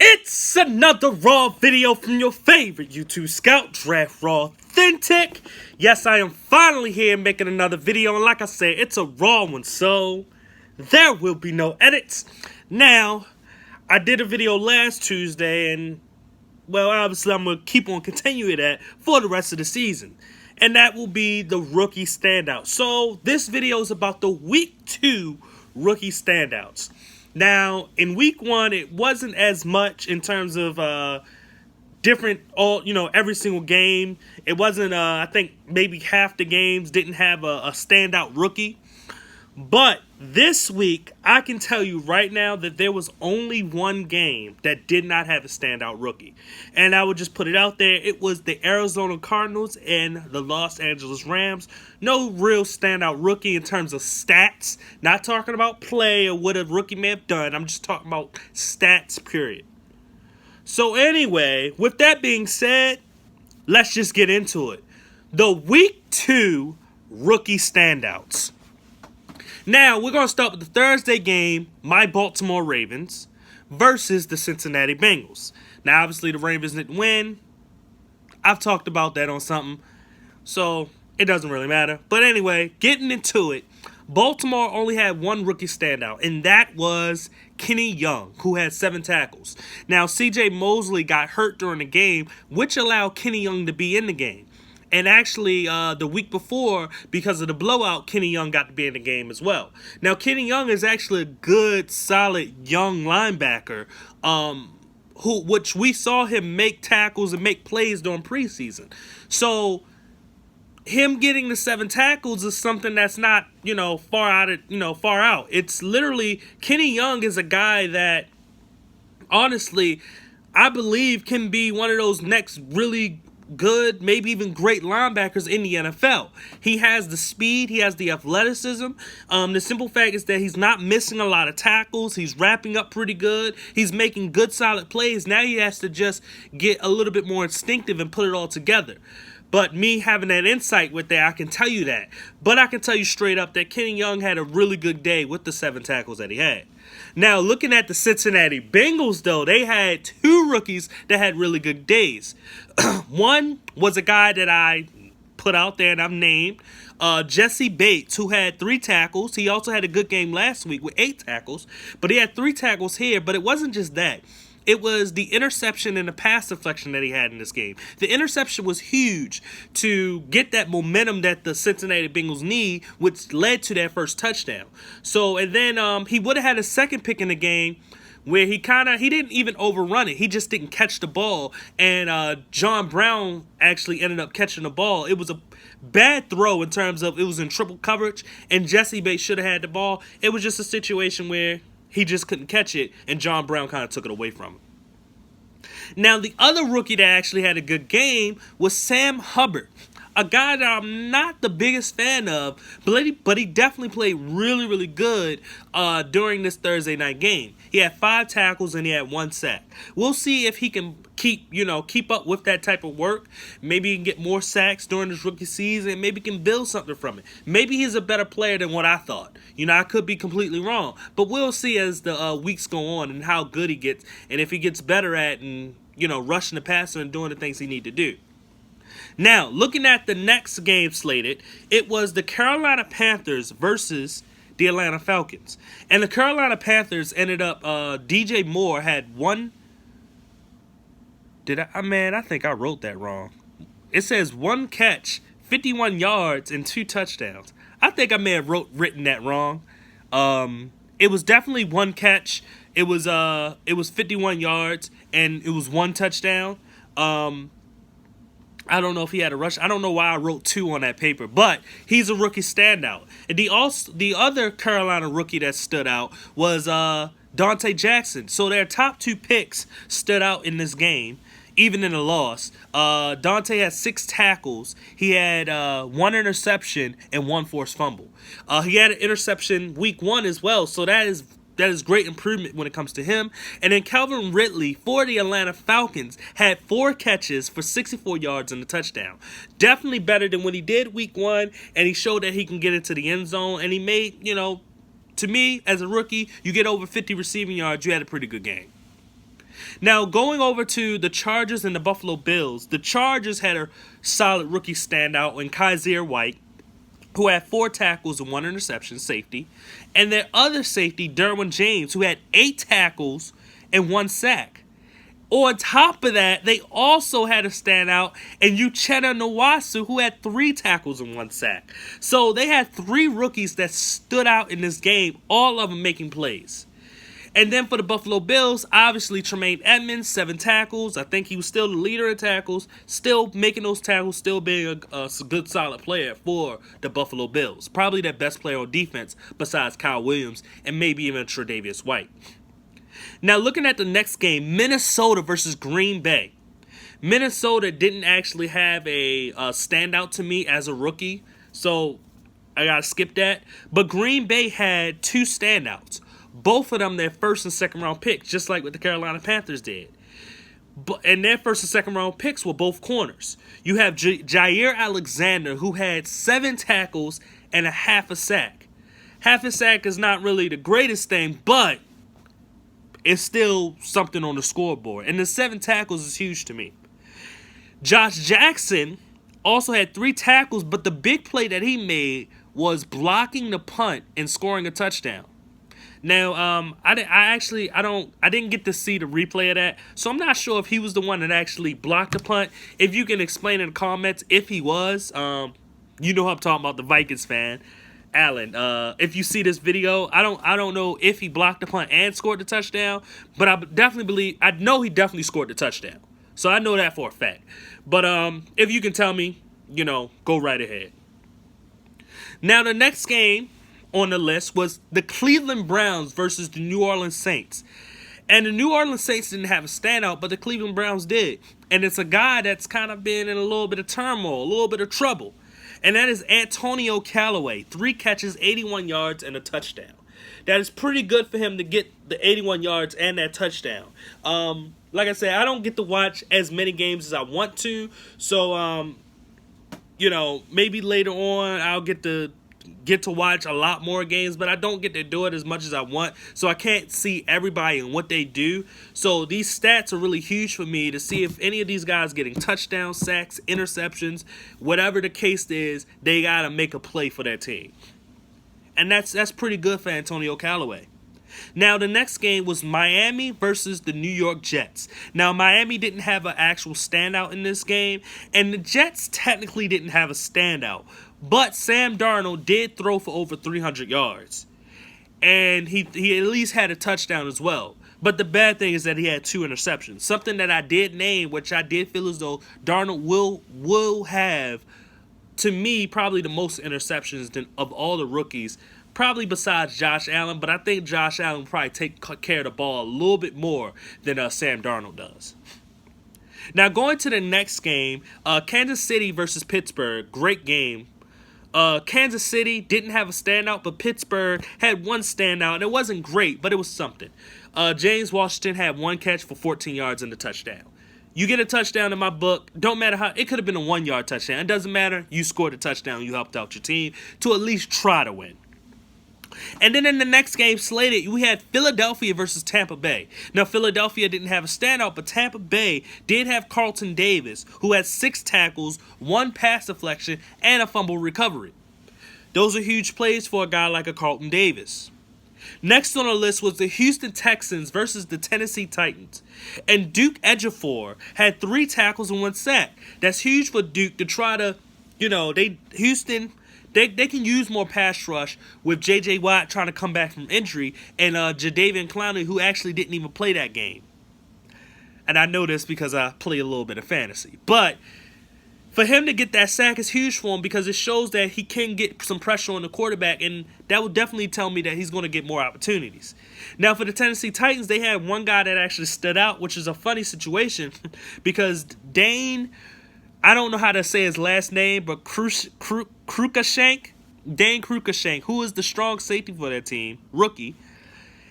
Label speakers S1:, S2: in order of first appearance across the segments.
S1: It's another Raw video from your favorite YouTube scout, Draft Raw Authentic. Yes, I am finally here making another video, and like I said, it's a Raw one, so there will be no edits. Now, I did a video last Tuesday, and, well, obviously I'm going to keep on continuing that for the rest of the season. And that will be the rookie standout. So, this video is about the Week 2 rookie standouts. Now, in week 1, it wasn't as much in terms of different, every single game. It wasn't, I think, maybe half the games didn't have a standout rookie. But this week, I can tell you right now that there was only one game that did not have a standout rookie. And I would just put it out there. It was the Arizona Cardinals and the Los Angeles Rams. No real standout rookie in terms of stats. Not talking about play or what a rookie may have done. I'm just talking about stats, period. So anyway, with that being said, let's just get into it. The Week 2 rookie standouts. Now, we're going to start with the Thursday game, my Baltimore Ravens versus the Cincinnati Bengals. Now, obviously, the Ravens didn't win. I've talked about that on something, so it doesn't really matter. But anyway, getting into it, Baltimore only had one rookie standout, and that was Kenny Young, who had 7 tackles. Now, C.J. Mosley got hurt during the game, which allowed Kenny Young to be in the game. And actually, the week before, because of the blowout, Kenny Young got to be in the game as well. Now, Kenny Young is actually a good, solid, young linebacker, which we saw him make tackles and make plays during preseason. So, him getting the 7 tackles is something that's not, far out. It's literally, Kenny Young is a guy that, honestly, I believe can be one of those next really good, maybe even great linebackers in the NFL. He has the speed, he has the athleticism. The simple fact is that he's not missing a lot of tackles. He's wrapping up pretty good. He's making good, solid plays. Now he has to just get a little bit more instinctive and put it all together. But me having that insight with that, I can tell you that. But I can tell you straight up that Kenny Young had a really good day with the 7 tackles that he had. Now, looking at the Cincinnati Bengals, though, they had 2 rookies that had really good days. One was a guy that I put out there and I've named, Jesse Bates, who had 3 tackles. He also had a good game last week with 8 tackles, but he had 3 tackles here. But it wasn't just that. It was the interception and the pass deflection that he had in this game. The interception was huge to get that momentum that the Cincinnati Bengals need, which led to that first touchdown. So, and then he would have had a second pick in the game where he didn't even overrun it. He just didn't catch the ball, and John Brown actually ended up catching the ball. It was a bad throw in terms of it was in triple coverage, and Jesse Bates should have had the ball. It was just a situation where he just couldn't catch it, and John Brown kind of took it away from him. Now, the other rookie that actually had a good game was Sam Hubbard, a guy that I'm not the biggest fan of, but he definitely played really, really good during this Thursday night game. He had 5 tackles and he had 1 sack. We'll see if he can keep up with that type of work. Maybe he can get more sacks during this rookie season. Maybe he can build something from it. Maybe he's a better player than what I thought. I could be completely wrong. But we'll see as the weeks go on and how good he gets and if he gets better at rushing the passer and doing the things he need to do. Now, looking at the next game slated, it was the Carolina Panthers versus the Atlanta Falcons. And the Carolina Panthers ended up, DJ Moore had 1. I think I wrote that wrong. It says 1 catch, 51 yards, and 2 touchdowns. I think I may have written that wrong. It was definitely 1 catch. It was 51 yards, and it was 1 touchdown. I don't know if he had a rush. I don't know why I wrote 2 on that paper, but he's a rookie standout. And the other Carolina rookie that stood out was Dante Jackson. So their top 2 picks stood out in this game, even in the loss. Dante had 6 tackles. He had 1 interception and 1 forced fumble. He had an interception week 1 as well, so that is great improvement when it comes to him. And then Calvin Ridley for the Atlanta Falcons had 4 catches for 64 yards and a touchdown. Definitely better than what he did week 1, and he showed that he can get into the end zone, and he made, to me, as a rookie, you get over 50 receiving yards, you had a pretty good game. Now, going over to the Chargers and the Buffalo Bills, the Chargers had a solid rookie standout in Kaiser White, who had 4 tackles and 1 interception, safety. And their other safety, Derwin James, who had 8 tackles and 1 sack. On top of that, they also had a standout in Uchenna Nwasu, who had 3 tackles and 1 sack. So they had 3 rookies that stood out in this game, all of them making plays. And then for the Buffalo Bills, obviously Tremaine Edmonds, 7 tackles. I think he was still the leader in tackles, still making those tackles, still being a good, solid player for the Buffalo Bills. Probably their best player on defense besides Kyle Williams and maybe even Tre'Davious White. Now, looking at the next game, Minnesota versus Green Bay. Minnesota didn't actually have a standout to me as a rookie, so I got to skip that. But Green Bay had 2 standouts. Both of them their first and second round picks, just like what the Carolina Panthers did. And their first and second round picks were both corners. You have Jair Alexander, who had 7 tackles and a half a sack. Half a sack is not really the greatest thing, but it's still something on the scoreboard. And the 7 tackles is huge to me. Josh Jackson also had 3 tackles, but the big play that he made was blocking the punt and scoring a touchdown. Now, I didn't get to see the replay of that, so I'm not sure if he was the one that actually blocked the punt. If you can explain in the comments if he was, you know who I'm talking about, the Vikings fan, Allen. If you see this video, I don't know if he blocked the punt and scored the touchdown, but I know he definitely scored the touchdown. So I know that for a fact. But if you can tell me, go right ahead. Now the next game on the list was the Cleveland Browns versus the New Orleans Saints. And the New Orleans Saints didn't have a standout, but the Cleveland Browns did. And it's a guy that's kind of been in a little bit of turmoil, a little bit of trouble. And that is Antonio Callaway. 3 catches, 81 yards, and a touchdown. That is pretty good for him to get the 81 yards and that touchdown. Like I said, I don't get to watch as many games as I want to. So, maybe later on I'll get to watch a lot more games, but I don't get to do it as much as I want, so I can't see everybody and what they do. So these stats are really huge for me to see if any of these guys getting touchdowns, sacks, interceptions, whatever the case is, they got to make a play for their team. And that's pretty good for Antonio Callaway. Now, the next game was Miami versus the New York Jets. Now, Miami didn't have an actual standout in this game, and the Jets technically didn't have a standout. But Sam Darnold did throw for over 300 yards. And he at least had a touchdown as well. But the bad thing is that he had 2 interceptions. Something that I did name, which I did feel as though Darnold will have, to me, probably the most interceptions of all the rookies. Probably besides Josh Allen, but I think Josh Allen will probably take care of the ball a little bit more than Sam Darnold does. Now, going to the next game, Kansas City versus Pittsburgh. Great game. Kansas City didn't have a standout, but Pittsburgh had 1 standout, and it wasn't great, but it was something. James Washington had 1 catch for 14 yards and a touchdown. You get a touchdown in my book, don't matter how, it could have been a 1-yard touchdown. It doesn't matter. You scored a touchdown, you helped out your team to at least try to win. And then in the next game slated, we had Philadelphia versus Tampa Bay. Now, Philadelphia didn't have a standout, but Tampa Bay did have Carlton Davis, who had 6 tackles, 1 pass deflection, and a fumble recovery. Those are huge plays for a guy like a Carlton Davis. Next on the list was the Houston Texans versus the Tennessee Titans. And Duke Ejiofor had 3 tackles and 1 sack. That's huge for Duke to try to, They can use more pass rush with J.J. Watt trying to come back from injury and Jadeveon Clowney, who actually didn't even play that game. And I know this because I play a little bit of fantasy. But for him to get that sack is huge for him because it shows that he can get some pressure on the quarterback, and that would definitely tell me that he's going to get more opportunities. Now, for the Tennessee Titans, they had one guy that actually stood out, which is a funny situation because Dane, I don't know how to say his last name, but Cruikshank, Dane Cruikshank, who is the strong safety for their team, rookie,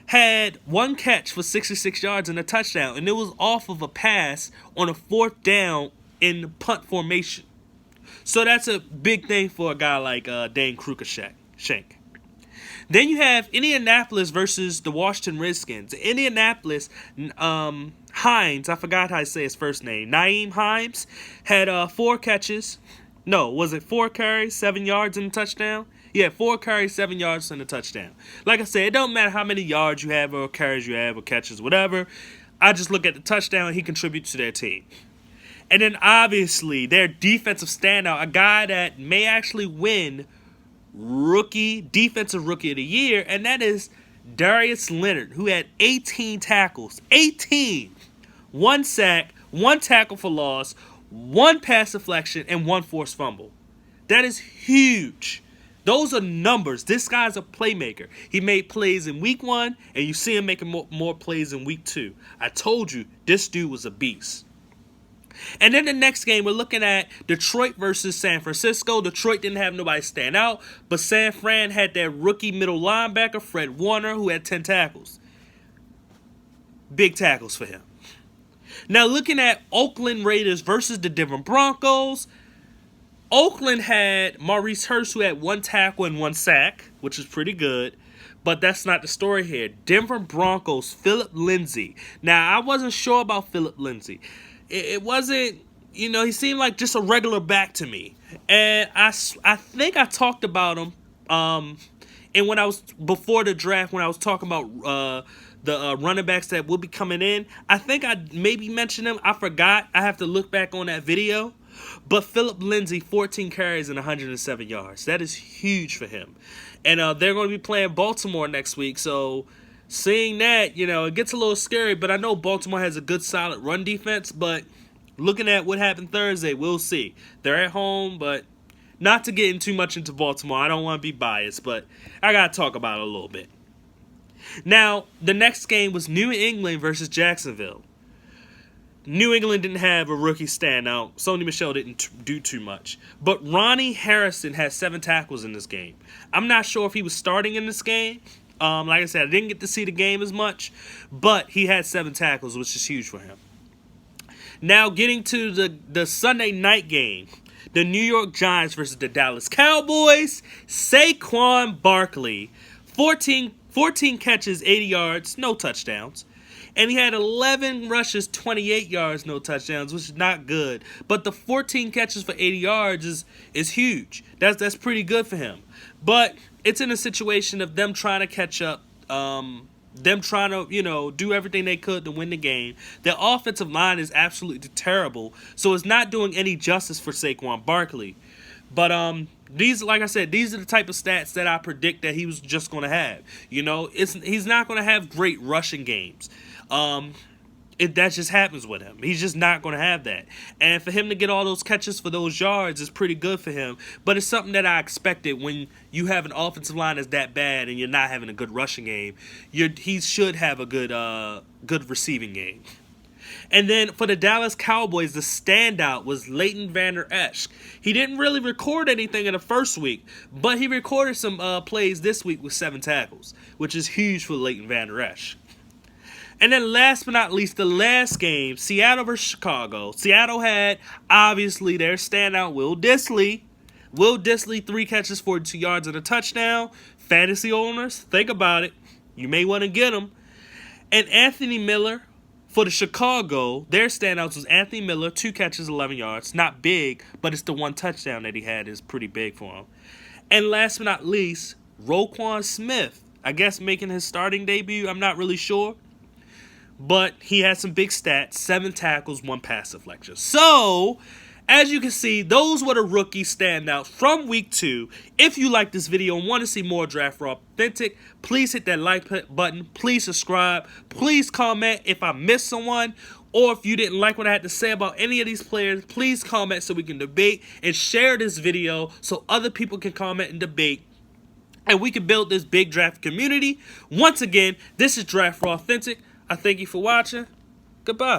S1: had 1 catch for 66 yards and a touchdown, and it was off of a pass on a 4th down in punt formation. So that's a big thing for a guy like Dane Cruikshank. Then you have Indianapolis versus the Washington Redskins. Indianapolis Hines, I forgot how to say his first name. Nyheim Hines had 4 catches. No, was it 4 carries, 7 yards, and a touchdown? Yeah, 4 carries, 7 yards, and a touchdown. Like I said, it don't matter how many yards you have or carries you have or catches, whatever. I just look at the touchdown and he contributes to their team. And then obviously their defensive standout, a guy that may actually win defensive rookie of the year, and that is Darius Leonard, who had 18 tackles. 18! 1 sack, 1 tackle for loss, 1 pass deflection, and 1 forced fumble. That is huge. Those are numbers. This guy's a playmaker. He made plays in week 1, and you see him making more plays in week 2. I told you, this dude was a beast. And then the next game, we're looking at Detroit versus San Francisco. Detroit didn't have nobody stand out, but San Fran had their rookie middle linebacker, Fred Warner, who had 10 tackles. Big tackles for him. Now, looking at Oakland Raiders versus the Denver Broncos, Oakland had Maurice Hurst, who had 1 tackle and 1 sack, which is pretty good. But that's not the story here. Denver Broncos, Philip Lindsay. Now, I wasn't sure about Philip Lindsay. It wasn't, he seemed like just a regular back to me. And I think I talked about him and when I was, before the draft, when I was talking about the running backs that will be coming in, I think I maybe mentioned him. I forgot. I have to look back on that video. But Philip Lindsay, 14 carries and 107 yards. That is huge for him. And they're going to be playing Baltimore next week, so seeing that, it gets a little scary, but I know Baltimore has a good, solid run defense, but looking at what happened Thursday, we'll see. They're at home, but not to get in too much into Baltimore. I don't want to be biased, but I got to talk about it a little bit. Now, the next game was New England versus Jacksonville. New England didn't have a rookie standout. Sony Michel didn't do too much. But Ronnie Harrison had 7 tackles in this game. I'm not sure if he was starting in this game. Like I said, I didn't get to see the game as much, but he had 7 tackles, which is huge for him. Now, getting to the Sunday night game, the New York Giants versus the Dallas Cowboys, Saquon Barkley, 14 catches, 80 yards, no touchdowns. And he had 11 rushes, 28 yards, no touchdowns, which is not good. But the 14 catches for 80 yards is huge. That's pretty good for him. But it's in a situation of them trying to catch up, them trying to, do everything they could to win the game. Their offensive line is absolutely terrible, so it's not doing any justice for Saquon Barkley. But these, like I said, these are the type of stats that I predict that he was just going to have. He's not going to have great rushing games. That just happens with him. He's just not going to have that. And for him to get all those catches for those yards is pretty good for him. But it's something that I expected when you have an offensive line that's that bad and you're not having a good rushing game. He should have a good receiving game. And then for the Dallas Cowboys, the standout was Leighton Vander Esch. He didn't really record anything in the first week, but he recorded some plays this week with 7 tackles, which is huge for Leighton Vander Esch. And then last but not least, the last game, Seattle versus Chicago. Seattle had, obviously, their standout, Will Dissly. Will Dissly, 3 catches, 42 yards, and a touchdown. Fantasy owners, think about it. You may want to get him. And Anthony Miller, for the Chicago, their standouts was Anthony Miller, 2 catches, 11 yards. Not big, but it's the 1 touchdown that he had is pretty big for him. And last but not least, Roquan Smith. I guess making his starting debut, I'm not really sure. But he had some big stats, 7 tackles, 1 pass deflection. So, as you can see, those were the rookie standouts from week 2. If you like this video and want to see more Draft Raw Authentic, please hit that like button. Please subscribe. Please comment if I missed someone. Or if you didn't like what I had to say about any of these players, please comment so we can debate. And share this video so other people can comment and debate. And we can build this big draft community. Once again, this is Draft Raw Authentic. I thank you for watching. Goodbye.